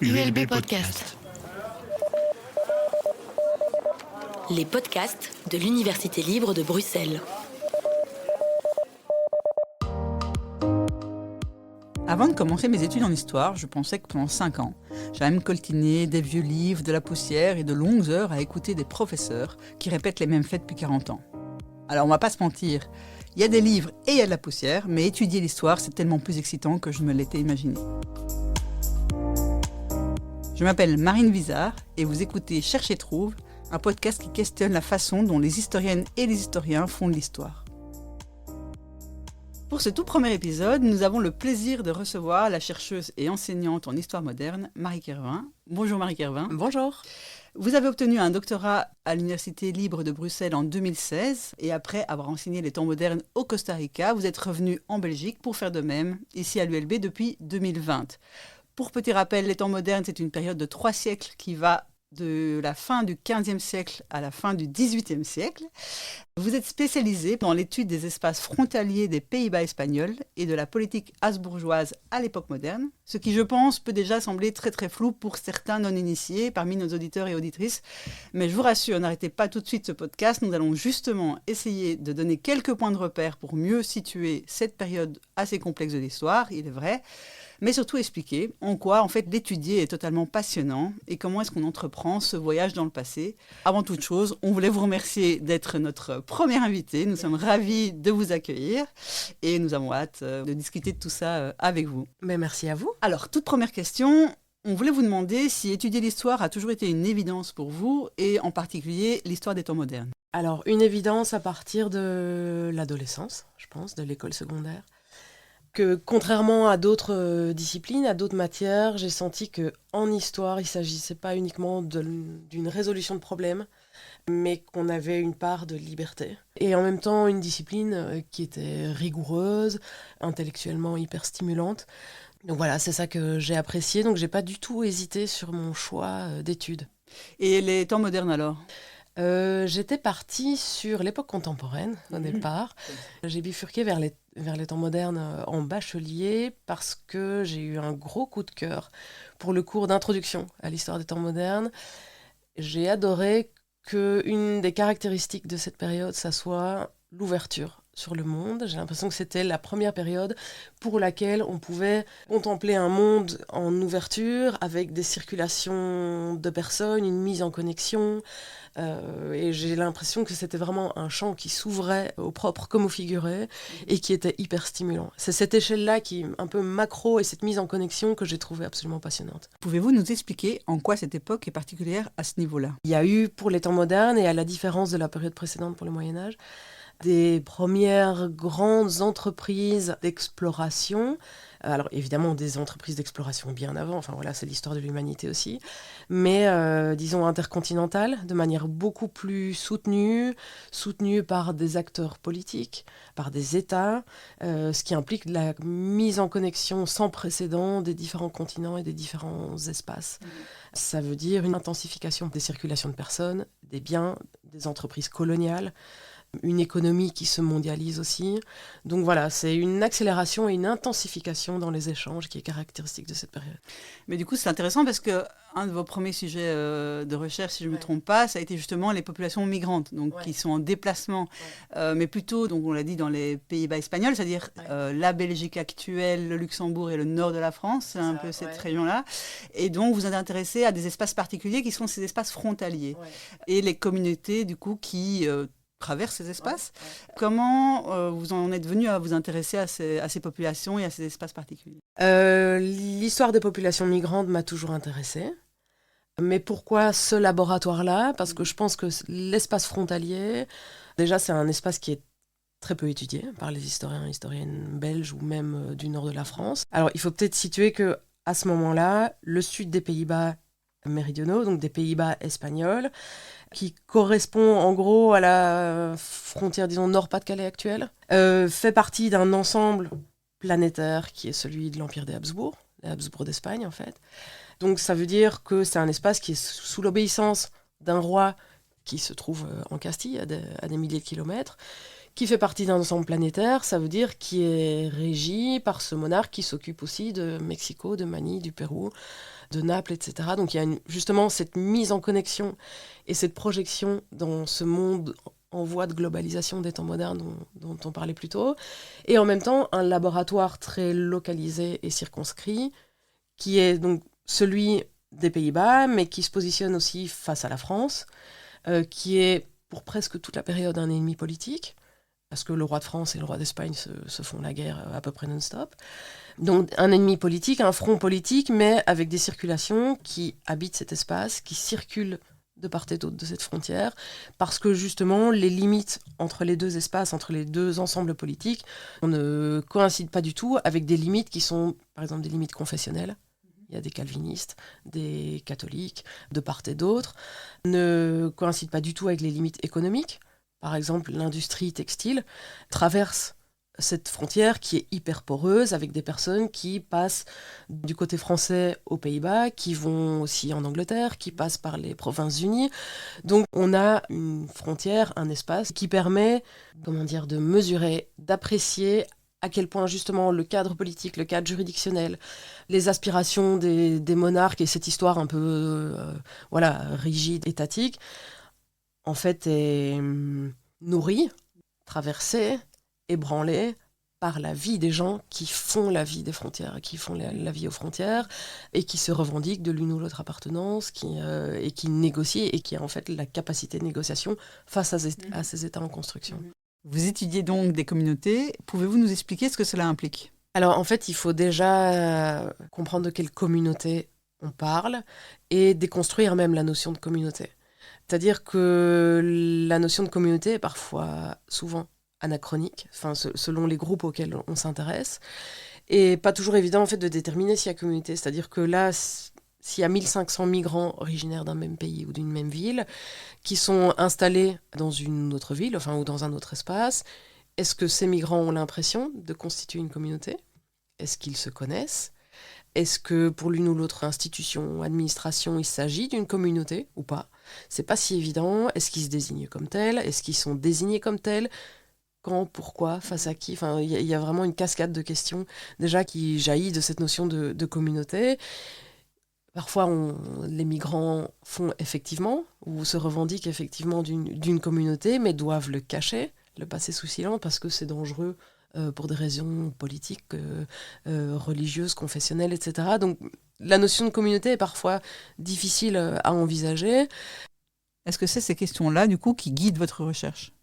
ULB Podcast. Les podcasts de l'Université libre de Bruxelles. Avant de commencer mes études en histoire, je pensais que pendant 5 ans, j'allais me coltiner des vieux livres, de la poussière et de longues heures à écouter des professeurs qui répètent les mêmes faits depuis 40 ans. Alors on va pas se mentir, il y a des livres et il y a de la poussière, mais étudier l'histoire c'est tellement plus excitant que je me l'étais imaginé. Je m'appelle Marine Vizard et vous écoutez Cherche et Trouve, un podcast qui questionne la façon dont les historiennes et les historiens font de l'histoire. Pour ce tout premier épisode, nous avons le plaisir de recevoir la chercheuse et enseignante en histoire moderne, Marie Kervin. Bonjour Marie Kervin. Bonjour. Vous avez obtenu un doctorat à l'Université libre de Bruxelles en 2016 et après avoir enseigné les temps modernes au Costa Rica, vous êtes revenu en Belgique pour faire de même, ici à l'ULB depuis 2020. Pour petit rappel, les temps modernes, c'est une période de 3 siècles qui va de la fin du XVe siècle à la fin du XVIIIe siècle. Vous êtes spécialisé dans l'étude des espaces frontaliers des Pays-Bas espagnols et de la politique habsbourgeoise à l'époque moderne, ce qui, je pense, peut déjà sembler très très flou pour certains non-initiés parmi nos auditeurs et auditrices. Mais je vous rassure, n'arrêtez pas tout de suite ce podcast. Nous allons justement essayer de donner quelques points de repère pour mieux situer cette période assez complexe de l'histoire, il est vrai, mais surtout expliquer en quoi, en fait, l'étudier est totalement passionnant et comment est-ce qu'on entreprend ce voyage dans le passé. Avant toute chose, on voulait vous remercier d'être notre premier invité. Nous sommes ravis de vous accueillir et nous avons hâte de discuter de tout ça avec vous. Mais merci à vous. Alors, toute première question, on voulait vous demander si étudier l'histoire a toujours été une évidence pour vous et en particulier l'histoire des temps modernes. Alors, une évidence à partir de l'adolescence, je pense, de l'école secondaire. Que contrairement à d'autres disciplines, à d'autres matières, j'ai senti qu'en histoire, il ne s'agissait pas uniquement d'une résolution de problèmes, mais qu'on avait une part de liberté. Et en même temps, une discipline qui était rigoureuse, intellectuellement hyper stimulante. Donc voilà, c'est ça que j'ai apprécié. Donc j'ai pas du tout hésité sur mon choix d'études. Et les temps modernes alors ? J'étais partie sur l'époque contemporaine au départ. J'ai bifurqué vers les temps modernes en bachelier parce que j'ai eu un gros coup de cœur pour le cours d'introduction à l'histoire des temps modernes. J'ai adoré qu'une des caractéristiques de cette période, ça soit l'ouverture sur le monde. J'ai l'impression que c'était la première période pour laquelle on pouvait contempler un monde en ouverture avec des circulations de personnes, une mise en connexion. Et j'ai l'impression que c'était vraiment un champ qui s'ouvrait au propre comme au figuré et qui était hyper stimulant. C'est cette échelle-là qui un peu macro et cette mise en connexion que j'ai trouvée absolument passionnante. Pouvez-vous nous expliquer en quoi cette époque est particulière à ce niveau-là ? Il y a eu pour les temps modernes et à la différence de la période précédente pour le Moyen-Âge, des premières grandes entreprises d'exploration. Alors évidemment des entreprises d'exploration bien avant, enfin voilà, c'est l'histoire de l'humanité aussi, mais disons intercontinentales, de manière beaucoup plus soutenue par des acteurs politiques, par des États, ce qui implique la mise en connexion sans précédent des différents continents et des différents espaces. Ça veut dire une intensification des circulations de personnes, des biens, des entreprises coloniales, une économie qui se mondialise aussi. Donc voilà, c'est une accélération et une intensification dans les échanges qui est caractéristique de cette période. Mais du coup, c'est intéressant parce que un de vos premiers sujets de recherche, si je ne me trompe pas, ça a été justement les populations migrantes, donc qui sont en déplacement, mais plutôt, donc on l'a dit, dans les Pays-Bas espagnols, c'est-à-dire la Belgique actuelle, le Luxembourg et le nord de la France, c'est un peu cette région-là. Et donc, vous êtes intéressé à des espaces particuliers qui sont ces espaces frontaliers. Et les communautés, du coup, qui traverse ces espaces. Comment vous en êtes venu à vous intéresser à ces populations et à ces espaces particuliers ? L'histoire des populations migrantes m'a toujours intéressée. Mais pourquoi ce laboratoire-là ? Parce que je pense que l'espace frontalier, déjà c'est un espace qui est très peu étudié par les historiens et historiennes belges ou même du nord de la France. Alors il faut peut-être situer qu'à ce moment-là, le sud des Pays-Bas méridionaux, donc des Pays-Bas espagnols, qui correspond en gros à la frontière, disons, Nord-Pas-de-Calais actuelle, fait partie d'un ensemble planétaire qui est celui de l'Empire des Habsbourg, les Habsbourg d'Espagne en fait. Donc ça veut dire que c'est un espace qui est sous l'obéissance d'un roi qui se trouve en Castille, à des milliers de kilomètres, qui fait partie d'un ensemble planétaire, ça veut dire qui est régi par ce monarque qui s'occupe aussi de Mexico, de Manille, du Pérou, de Naples, etc. Donc il y a justement cette mise en connexion et cette projection dans ce monde en voie de globalisation des temps modernes dont on parlait plus tôt, et en même temps un laboratoire très localisé et circonscrit, qui est donc celui des Pays-Bas, mais qui se positionne aussi face à la France, qui est pour presque toute la période un ennemi politique, parce que le roi de France et le roi d'Espagne se font la guerre à peu près non-stop. Donc un ennemi politique, un front politique, mais avec des circulations qui habitent cet espace, qui circulent de part et d'autre de cette frontière, parce que justement les limites entre les deux espaces, entre les deux ensembles politiques, ne coïncident pas du tout avec des limites qui sont, par exemple, des limites confessionnelles. Il y a des calvinistes, des catholiques, de part et d'autre, ne coïncident pas du tout avec les limites économiques. Par exemple, l'industrie textile traverse cette frontière qui est hyper poreuse, avec des personnes qui passent du côté français aux Pays-Bas, qui vont aussi en Angleterre, qui passent par les Provinces-Unies. Donc on a une frontière, un espace qui permet, de mesurer, d'apprécier à quel point justement le cadre politique, le cadre juridictionnel, les aspirations des monarques et cette histoire un peu rigide, étatique, en fait est nourrie, traversée, ébranlée par la vie des gens qui font la vie des frontières, qui font la vie aux frontières et qui se revendiquent de l'une ou l'autre appartenance et qui négocient et qui a en fait la capacité de négociation face à ces États en construction. Vous étudiez donc des communautés. Pouvez-vous nous expliquer ce que cela implique ? Alors en fait, il faut déjà comprendre de quelle communauté on parle et déconstruire même la notion de communauté. C'est-à-dire que la notion de communauté est parfois, souvent, anachronique, selon les groupes auxquels on s'intéresse, et pas toujours évident en fait de déterminer s'il y a communauté. C'est-à-dire que là, s'il y a 1500 migrants originaires d'un même pays ou d'une même ville qui sont installés dans une autre ville, ou dans un autre espace, est-ce que ces migrants ont l'impression de constituer une communauté ? Est-ce qu'ils se connaissent ? Est-ce que pour l'une ou l'autre institution ou administration, il s'agit d'une communauté ou pas ? C'est pas si évident. Est-ce qu'ils se désignent comme tels ? Est-ce qu'ils sont désignés comme tels ? Quand, pourquoi, face à qui ? Il y a vraiment une cascade de questions déjà qui jaillit de cette notion de communauté. Parfois, les migrants font effectivement ou se revendiquent effectivement d'une communauté, mais doivent le cacher, le passer sous silence parce que c'est dangereux pour des raisons politiques, religieuses, confessionnelles, etc. Donc, la notion de communauté est parfois difficile à envisager. Est-ce que c'est ces questions-là, du coup, qui guident votre recherche ?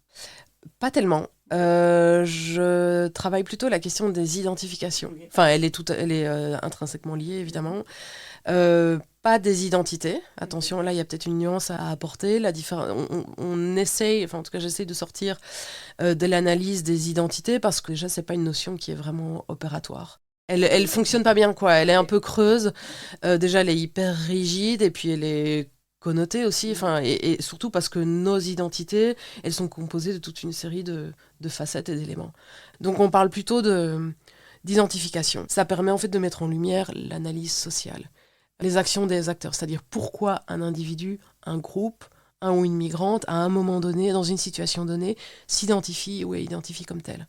Pas tellement. Je travaille plutôt la question des identifications. Elle est intrinsèquement liée, évidemment. Pas des identités. Attention, là, il y a peut-être une nuance à apporter. On essaye, en tout cas, j'essaye de sortir de l'analyse des identités parce que déjà, c'est pas une notion qui est vraiment opératoire. Elle fonctionne pas bien, quoi. Elle est un peu creuse. Déjà, elle est hyper rigide et puis elle est connotée aussi. Et surtout parce que nos identités, elles sont composées de toute une série de facettes et d'éléments. Donc, on parle plutôt d'identification. Ça permet en fait de mettre en lumière l'analyse sociale. Les actions des acteurs, c'est-à-dire pourquoi un individu, un groupe, un ou une migrante, à un moment donné, dans une situation donnée, s'identifie ou est identifié comme tel.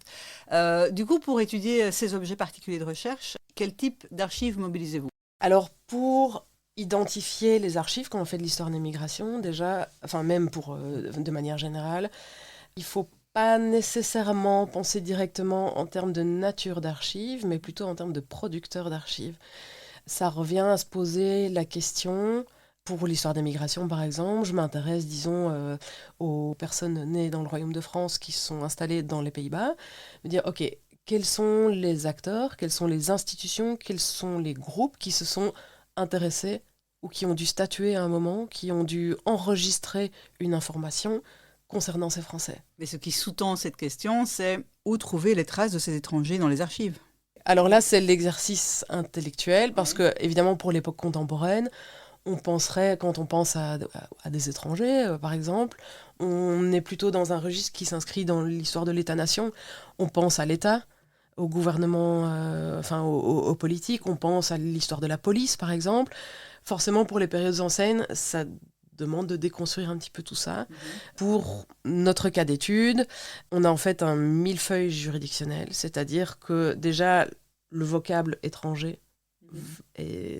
Du coup, pour étudier ces objets particuliers de recherche, quel type d'archives mobilisez-vous ? Alors, pour identifier les archives, quand on fait de l'histoire des migrations, déjà, même de manière générale, il ne faut pas nécessairement penser directement en termes de nature d'archives, mais plutôt en termes de producteurs d'archives. Ça revient à se poser la question, pour l'histoire des migrations par exemple, je m'intéresse, disons, aux personnes nées dans le Royaume de France qui se sont installées dans les Pays-Bas, me dire, ok, quels sont les acteurs, quelles sont les institutions, quels sont les groupes qui se sont intéressés ou qui ont dû statuer à un moment, qui ont dû enregistrer une information concernant ces Français. Mais ce qui sous-tend cette question, c'est où trouver les traces de ces étrangers dans les archives ? Alors là, c'est l'exercice intellectuel, parce que, évidemment, pour l'époque contemporaine, on penserait, quand on pense à des étrangers, par exemple, on est plutôt dans un registre qui s'inscrit dans l'histoire de l'État-nation. On pense à l'État, au gouvernement, aux politiques, on pense à l'histoire de la police, par exemple. Forcément, pour les périodes anciennes, ça demande de déconstruire un petit peu tout ça. Pour notre cas d'étude, on a en fait un millefeuille juridictionnel, c'est-à-dire que déjà, le vocable étranger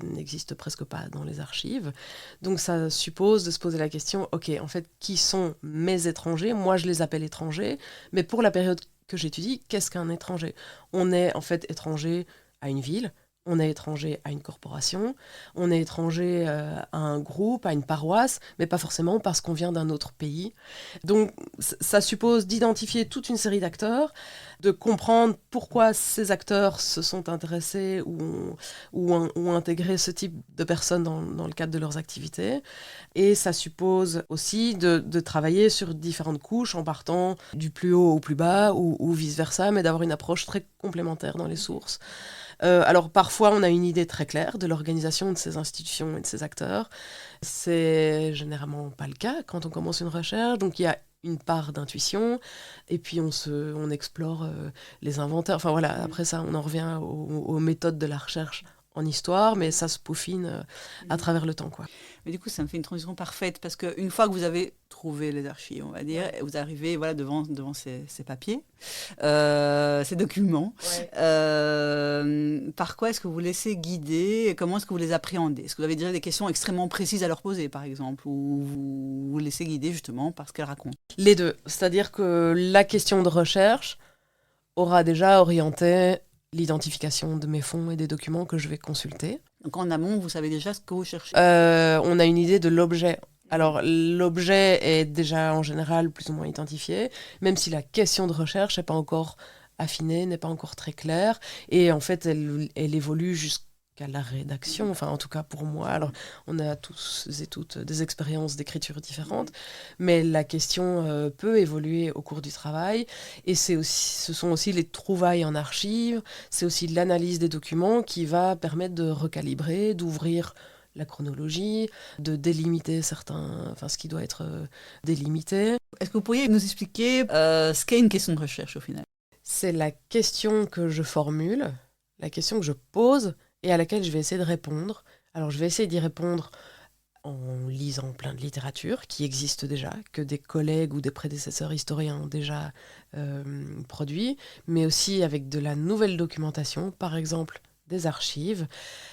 n'existe presque pas dans les archives. Donc ça suppose de se poser la question, ok, en fait, qui sont mes étrangers ? Moi, je les appelle étrangers, mais pour la période que j'étudie, qu'est-ce qu'un étranger ? On est en fait étranger à une ville, on est étranger à une corporation, on est étranger à un groupe, à une paroisse, mais pas forcément parce qu'on vient d'un autre pays. Donc ça suppose d'identifier toute une série d'acteurs, de comprendre pourquoi ces acteurs se sont intéressés ou ont intégré ce type de personnes dans le cadre de leurs activités. Et ça suppose aussi de travailler sur différentes couches en partant du plus haut au plus bas ou vice-versa, mais d'avoir une approche très complémentaire dans les sources. Alors parfois on a une idée très claire de l'organisation de ces institutions et de ces acteurs. C'est généralement pas le cas quand on commence une recherche, donc il y a une part d'intuition, et puis on explore les inventaires. Enfin voilà, après ça on en revient aux méthodes de la recherche en histoire, mais ça se peaufine à travers le temps, quoi. Mais du coup, ça me fait une transition parfaite, parce qu'une fois que vous avez trouvé les archives, on va dire, et vous arrivez devant ces papiers, ces documents, par quoi est-ce que vous laissez guider et comment est-ce que vous les appréhendez ? Est-ce que vous avez déjà des questions extrêmement précises à leur poser, par exemple, ou vous vous laissez guider justement par ce qu'elles racontent ? Les deux, c'est-à-dire que la question de recherche aura déjà orienté l'identification de mes fonds et des documents que je vais consulter. Donc en amont, vous savez déjà ce que vous cherchez. On a une idée de l'objet. Alors l'objet est déjà en général plus ou moins identifié, même si la question de recherche n'est pas encore affinée, n'est pas encore très claire. Et en fait, elle évolue jusqu'à la rédaction, enfin en tout cas pour moi. Alors on a tous et toutes des expériences d'écriture différentes, mais la question peut évoluer au cours du travail, et ce sont aussi les trouvailles en archives, c'est aussi l'analyse des documents qui va permettre de recalibrer, d'ouvrir la chronologie, de délimiter ce qui doit être délimité. Est-ce que vous pourriez nous expliquer ce qu'est une question de recherche au final ? C'est la question que je formule, la question que je pose, et à laquelle je vais essayer de répondre. Alors je vais essayer d'y répondre en lisant plein de littérature qui existe déjà, que des collègues ou des prédécesseurs historiens ont déjà produit, mais aussi avec de la nouvelle documentation, par exemple des archives.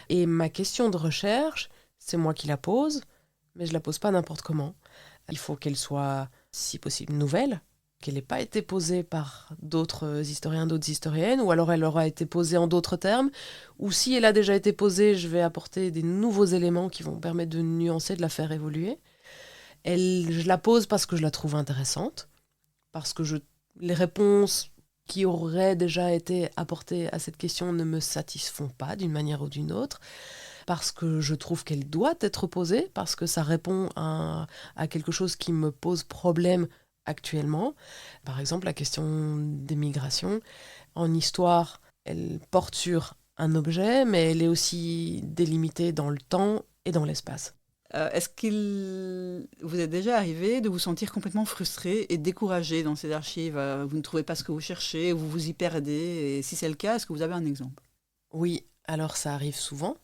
Et ma question de recherche, c'est moi qui la pose, mais je la pose pas n'importe comment. Il faut qu'elle soit, si possible, nouvelle, qu'elle n'ait pas été posée par d'autres historiens, d'autres historiennes, ou alors elle aura été posée en d'autres termes, ou si elle a déjà été posée, je vais apporter des nouveaux éléments qui vont permettre de nuancer, de la faire évoluer. Je la pose parce que je la trouve intéressante, parce que les réponses qui auraient déjà été apportées à cette question ne me satisfont pas d'une manière ou d'une autre, parce que je trouve qu'elle doit être posée, parce que ça répond à quelque chose qui me pose problème actuellement. Par exemple, la question des migrations. En histoire, elle porte sur un objet, mais elle est aussi délimitée dans le temps et dans l'espace. Est-ce qu'il vous est déjà arrivé de vous sentir complètement frustré et découragé dans ces archives ? Vous ne trouvez pas ce que vous cherchez, vous vous y perdez, et si c'est le cas, est-ce que vous avez un exemple ? Oui, alors ça arrive souvent.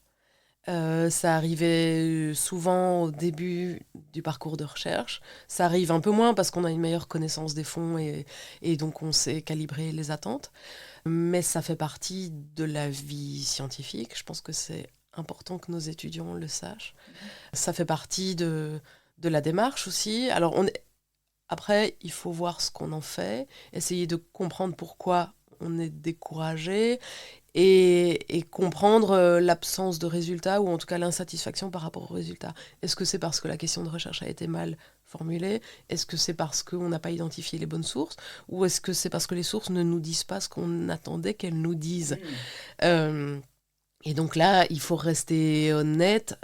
Ça arrivait souvent au début du parcours de recherche. Ça arrive un peu moins parce qu'on a une meilleure connaissance des fonds et donc on sait calibrer les attentes. Mais ça fait partie de la vie scientifique. Je pense que c'est important que nos étudiants le sachent. Ça fait partie de la démarche aussi. Alors après, il faut voir ce qu'on en fait, essayer de comprendre pourquoi on est découragé et comprendre l'absence de résultats ou en tout cas l'insatisfaction par rapport aux résultats. Est-ce que c'est parce que la question de recherche a été mal formulée ? Est-ce que c'est parce qu'on n'a pas identifié les bonnes sources ? Ou est-ce que c'est parce que les sources ne nous disent pas ce qu'on attendait qu'elles nous disent ? Et donc là, il faut rester honnête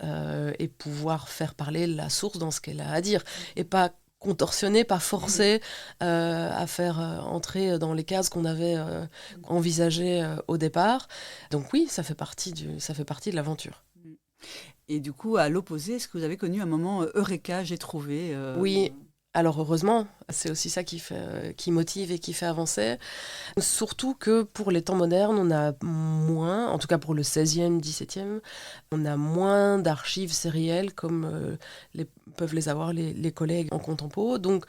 et pouvoir faire parler la source dans ce qu'elle a à dire et pas contorsionner, pas forcer à faire entrer dans les cases qu'on avait envisagées au départ. Donc oui, ça fait partie de l'aventure. Et du coup, à l'opposé, est-ce que vous avez connu un moment Eureka, j'ai trouvé Oui, Alors heureusement, c'est aussi ça qui motive et qui fait avancer. Surtout que pour les temps modernes, on a moins, en tout cas pour le 16e, 17e, on a moins d'archives sérielles comme peuvent les avoir les collègues en contempo. Donc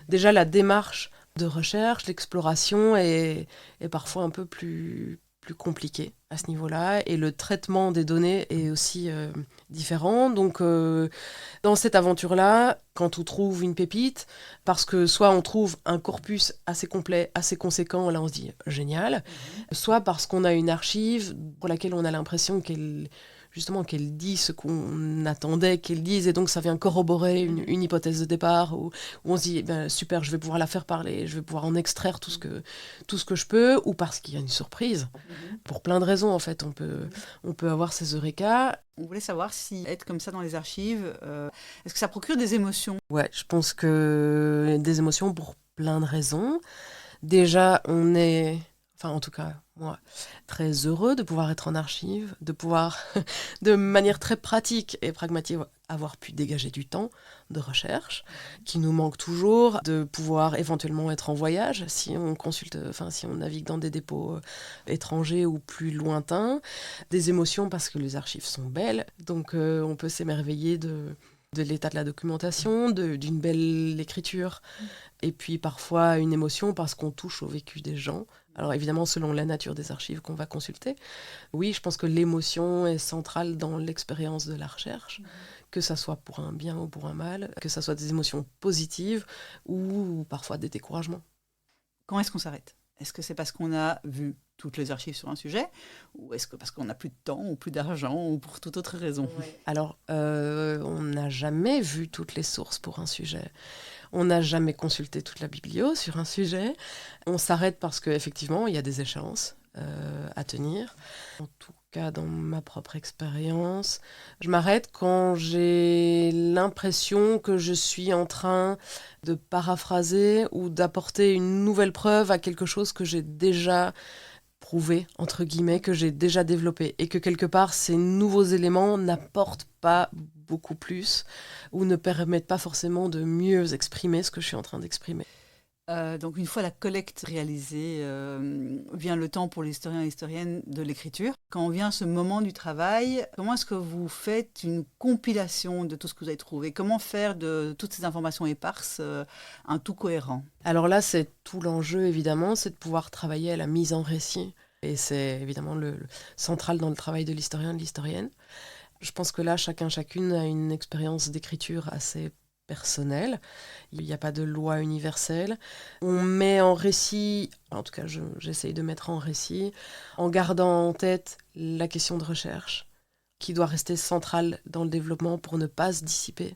déjà la démarche de recherche, l'exploration est parfois un peu plus compliqué à ce niveau-là, et le traitement des données est aussi différent. Donc, dans cette aventure-là, quand on trouve une pépite, parce que soit on trouve un corpus assez complet, assez conséquent, là on se dit génial, soit parce qu'on a une archive pour laquelle on a l'impression qu'elle dit ce qu'on attendait qu'elle dise, et donc ça vient corroborer une hypothèse de départ, où on se dit super, je vais pouvoir la faire parler, je vais pouvoir en extraire tout ce que je peux, ou parce qu'il y a une surprise. Pour plein de raisons, en fait, on peut avoir ces eureka. On voulait savoir si être comme ça dans les archives, est-ce que ça procure des émotions ? Ouais, je pense que des émotions pour plein de raisons. Déjà, on est, enfin en tout cas moi, très heureux de pouvoir être en archive, de pouvoir, de manière très pratique et pragmatique, avoir pu dégager du temps de recherche, qui nous manque toujours, de pouvoir éventuellement être en voyage, si on consulte, si on navigue dans des dépôts étrangers ou plus lointains, des émotions parce que les archives sont belles, donc on peut s'émerveiller de l'état de la documentation, d'une belle écriture, et puis parfois une émotion parce qu'on touche au vécu des gens. Alors évidemment, selon la nature des archives qu'on va consulter. Oui, je pense que l'émotion est centrale dans l'expérience de la recherche, que ça soit pour un bien ou pour un mal, que ça soit des émotions positives ou parfois des découragements. Quand est-ce qu'on s'arrête ? Est-ce que c'est parce qu'on a vu toutes les archives sur un sujet, ou est-ce que parce qu'on n'a plus de temps ou plus d'argent ou pour toute autre raison ? Alors, on n'a jamais vu toutes les sources pour un sujet. On n'a jamais consulté toute la biblio sur un sujet. On s'arrête parce qu'effectivement, il y a des échéances à tenir. En tout cas, dans ma propre expérience, je m'arrête quand j'ai l'impression que je suis en train de paraphraser ou d'apporter une nouvelle preuve à quelque chose que j'ai déjà prouvé, entre guillemets, que j'ai déjà développé, et que quelque part, ces nouveaux éléments n'apportent pas beaucoup plus ou ne permettent pas forcément de mieux exprimer ce que je suis en train d'exprimer. Donc une fois la collecte réalisée, vient le temps pour l'historien et l'historienne de l'écriture. Quand vient ce moment du travail, comment est-ce que vous faites une compilation de tout ce que vous avez trouvé ? Comment faire de toutes ces informations éparses un tout cohérent ? Alors là, c'est tout l'enjeu, évidemment, c'est de pouvoir travailler à la mise en récit. Et c'est évidemment le central dans le travail de l'historien et de l'historienne. Je pense que là, chacune a une expérience d'écriture assez personnelle. Il n'y a pas de loi universelle. On met en récit, en tout cas j'essaye de mettre en récit, en gardant en tête la question de recherche, qui doit rester centrale dans le développement pour ne pas se dissiper,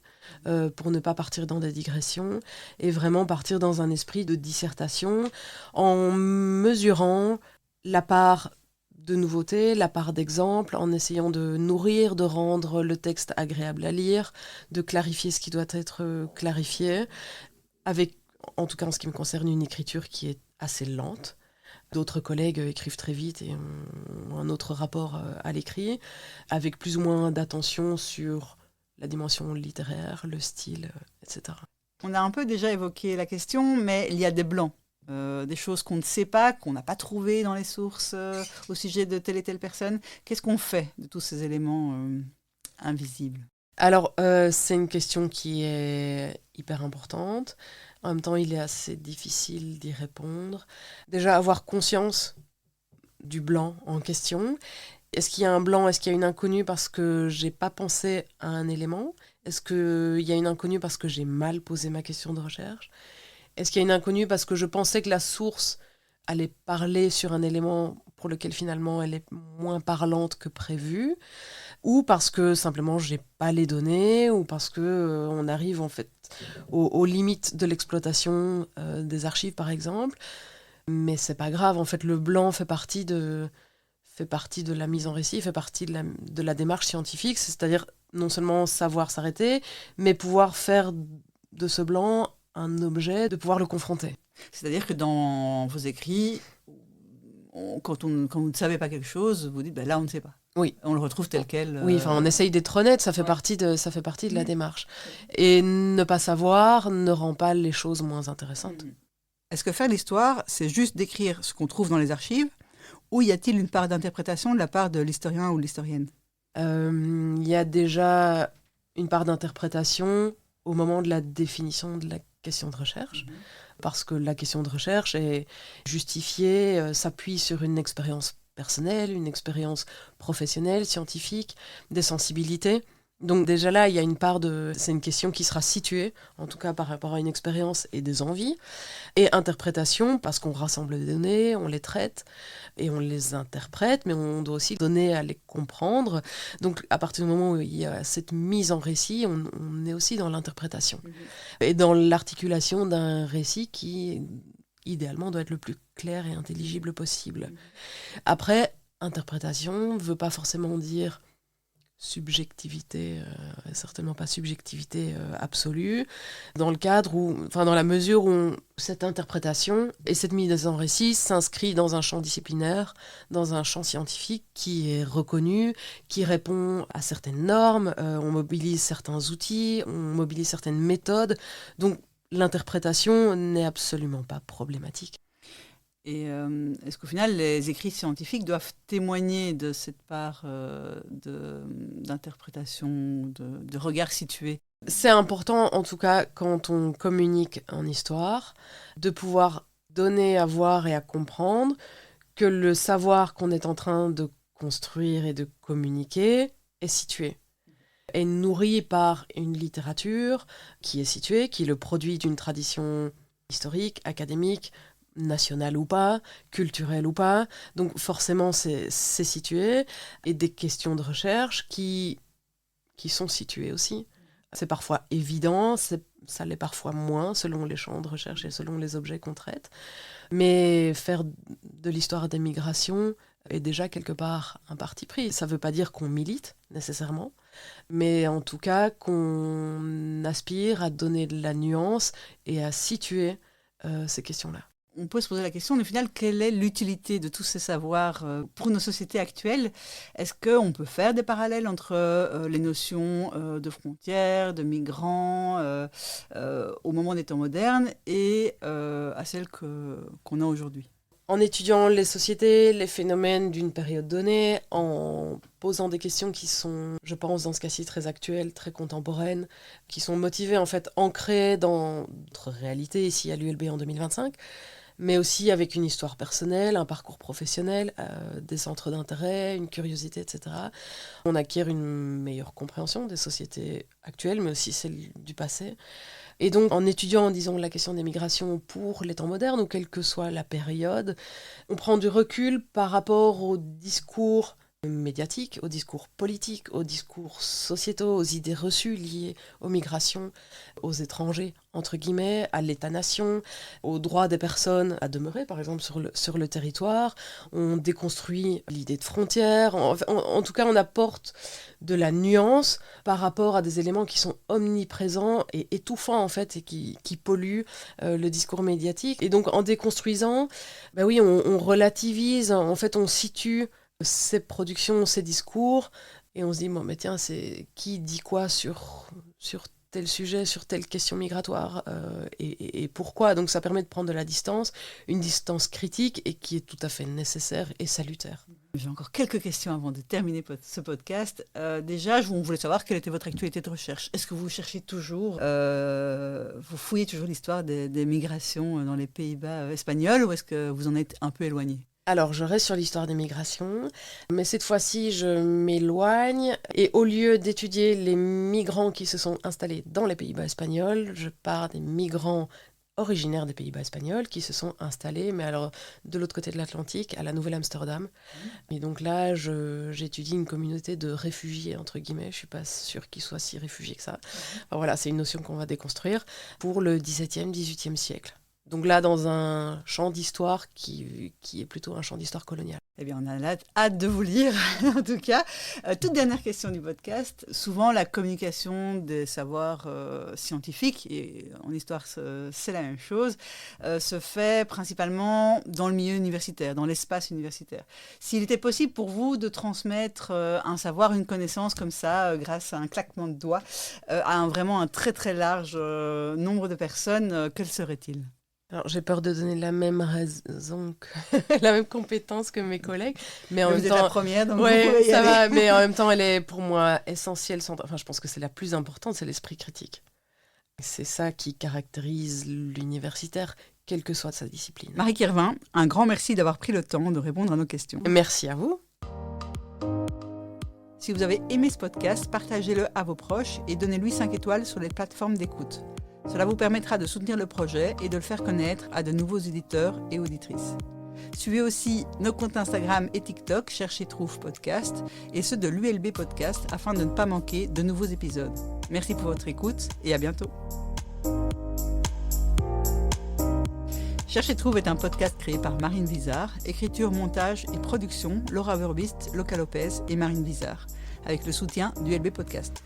pour ne pas partir dans des digressions, et vraiment partir dans un esprit de dissertation, en mesurant la part de nouveautés, la part d'exemples, en essayant de nourrir, de rendre le texte agréable à lire, de clarifier ce qui doit être clarifié, avec, en tout cas en ce qui me concerne, une écriture qui est assez lente. D'autres collègues écrivent très vite et ont un autre rapport à l'écrit, avec plus ou moins d'attention sur la dimension littéraire, le style, etc. On a un peu déjà évoqué la question, mais il y a des blancs. Des choses qu'on ne sait pas, qu'on n'a pas trouvées dans les sources au sujet de telle et telle personne. Qu'est-ce qu'on fait de tous ces éléments invisibles ? Alors, c'est une question qui est hyper importante. En même temps, il est assez difficile d'y répondre. Déjà, avoir conscience du blanc en question. Est-ce qu'il y a un blanc ? Est-ce qu'il y a une inconnue parce que j'ai pas pensé à un élément ? Est-ce qu'il y a une inconnue parce que j'ai mal posé ma question de recherche ? Est-ce qu'il y a une inconnue parce que je pensais que la source allait parler sur un élément pour lequel finalement elle est moins parlante que prévu ? Ou parce que simplement j'ai pas les données, ou parce que on arrive en fait aux limites de l'exploitation des archives par exemple. Mais c'est pas grave, en fait le blanc fait partie de la mise en récit, fait partie de la démarche scientifique, c'est-à-dire non seulement savoir s'arrêter, mais pouvoir faire de ce blanc un objet, de pouvoir le confronter. C'est-à-dire que dans vos écrits, quand vous ne savez pas quelque chose, vous dites là on ne sait pas. Oui. On le retrouve tel quel. Oui, on essaye d'être honnête, ça fait partie de la démarche. Et ne pas savoir ne rend pas les choses moins intéressantes. Est-ce que faire l'histoire, c'est juste d'écrire ce qu'on trouve dans les archives, ou y a-t-il une part d'interprétation de la part de l'historien ou de l'historienne ? Il y a déjà une part d'interprétation au moment de la définition de la question de recherche, parce que la question de recherche est justifiée, s'appuie sur une expérience personnelle, une expérience professionnelle, scientifique, des sensibilités. Donc déjà là, il y a une part de... C'est une question qui sera située, en tout cas par rapport à une expérience et des envies. Et interprétation, parce qu'on rassemble des données, on les traite et on les interprète, mais on doit aussi donner à les comprendre. Donc à partir du moment où il y a cette mise en récit, on est aussi dans l'interprétation. Et dans l'articulation d'un récit qui, idéalement, doit être le plus clair et intelligible possible. Après, interprétation ne veut pas forcément dire subjectivité, certainement pas subjectivité absolue, dans le cadre où, dans la mesure où cette interprétation et cette mise en récit s'inscrit dans un champ disciplinaire, dans un champ scientifique qui est reconnu, qui répond à certaines normes, on mobilise certains outils, on mobilise certaines méthodes, donc l'interprétation n'est absolument pas problématique. Et est-ce qu'au final, les écrits scientifiques doivent témoigner de cette part d'interprétation, de regard situé ? C'est important, en tout cas, quand on communique en histoire, de pouvoir donner à voir et à comprendre que le savoir qu'on est en train de construire et de communiquer est situé. Est nourri par une littérature qui est située, qui est le produit d'une tradition historique, académique, nationale ou pas, culturelle ou pas. Donc forcément, c'est situé. Et des questions de recherche qui sont situées aussi. C'est parfois évident, ça l'est parfois moins, selon les champs de recherche et selon les objets qu'on traite. Mais faire de l'histoire des migrations est déjà quelque part un parti pris. Ça ne veut pas dire qu'on milite, nécessairement, mais en tout cas qu'on aspire à donner de la nuance et à situer ces questions-là. On peut se poser la question, au final, quelle est l'utilité de tous ces savoirs pour nos sociétés actuelles ? Est-ce qu'on peut faire des parallèles entre les notions de frontières, de migrants, au moment des temps modernes et à celles qu'on a aujourd'hui ? En étudiant les sociétés, les phénomènes d'une période donnée, en posant des questions qui sont, je pense, dans ce cas-ci, très actuelles, très contemporaines, qui sont motivées, en fait, ancrées dans notre réalité ici à l'ULB en 2025, mais aussi avec une histoire personnelle, un parcours professionnel, des centres d'intérêt, une curiosité, etc. On acquiert une meilleure compréhension des sociétés actuelles, mais aussi celles du passé. Et donc, en étudiant, disons, la question des migrations pour les temps modernes, ou quelle que soit la période, on prend du recul par rapport aux discours médiatiques, aux discours politiques, aux discours sociétaux, aux idées reçues liées aux migrations, aux étrangers, entre guillemets, à l'État-nation, aux droits des personnes à demeurer, par exemple, sur le territoire. On déconstruit l'idée de frontières. En tout cas, on apporte de la nuance par rapport à des éléments qui sont omniprésents et étouffants, en fait, et qui polluent le discours médiatique. Et donc, en déconstruisant, oui, on relativise, en fait, on situe ces productions, ces discours, et on se dit, bon, mais tiens, c'est qui dit quoi sur tel sujet, sur telle question migratoire, et pourquoi. Donc ça permet de prendre de la distance, une distance critique, et qui est tout à fait nécessaire et salutaire. J'ai encore quelques questions avant de terminer ce podcast. Déjà, on voulait savoir quelle était votre actualité de recherche. Est-ce que vous cherchez toujours, vous fouillez toujours l'histoire des migrations dans les Pays-Bas espagnols, ou est-ce que vous en êtes un peu éloigné ? Alors, je reste sur l'histoire des migrations, mais cette fois-ci, je m'éloigne. Et au lieu d'étudier les migrants qui se sont installés dans les Pays-Bas espagnols, je pars des migrants originaires des Pays-Bas espagnols qui se sont installés, mais alors de l'autre côté de l'Atlantique, à la Nouvelle-Amsterdam. Et donc là, j'étudie une communauté de réfugiés, entre guillemets. Je ne suis pas sûre qu'ils soient si réfugiés que ça. Enfin, voilà, c'est une notion qu'on va déconstruire pour le XVIIe, XVIIIe siècle. Donc là, dans un champ d'histoire qui est plutôt un champ d'histoire coloniale. Eh bien, on a hâte de vous lire, en tout cas. Toute dernière question du podcast. Souvent, la communication des savoirs scientifiques, et en histoire, c'est la même chose, se fait principalement dans le milieu universitaire, dans l'espace universitaire. S'il était possible pour vous de transmettre un savoir, une connaissance comme ça, grâce à un claquement de doigts, à vraiment un très très large nombre de personnes, quel serait-il ? Alors, j'ai peur de donner la même raison, la même compétence que mes collègues, mais en même vous temps, êtes la première, donc ouais, vous pouvez y ça aller. va, mais en même temps, elle est pour moi essentielle. Enfin, je pense que c'est la plus importante, c'est l'esprit critique. C'est ça qui caractérise l'universitaire, quelle que soit sa discipline. Marie Kirvin, un grand merci d'avoir pris le temps de répondre à nos questions. Merci à vous. Si vous avez aimé ce podcast, partagez-le à vos proches et donnez-lui 5 étoiles sur les plateformes d'écoute. Cela vous permettra de soutenir le projet et de le faire connaître à de nouveaux éditeurs et auditrices. Suivez aussi nos comptes Instagram et TikTok, cherchez Trouve Podcast, et ceux de l'ULB Podcast afin de ne pas manquer de nouveaux épisodes. Merci pour votre écoute et à bientôt. Cherchez Trouve est un podcast créé par Marine Vizard, écriture, montage et production, Laura Verbist, Loca Lopez et Marine Vizard, avec le soutien du LB Podcast.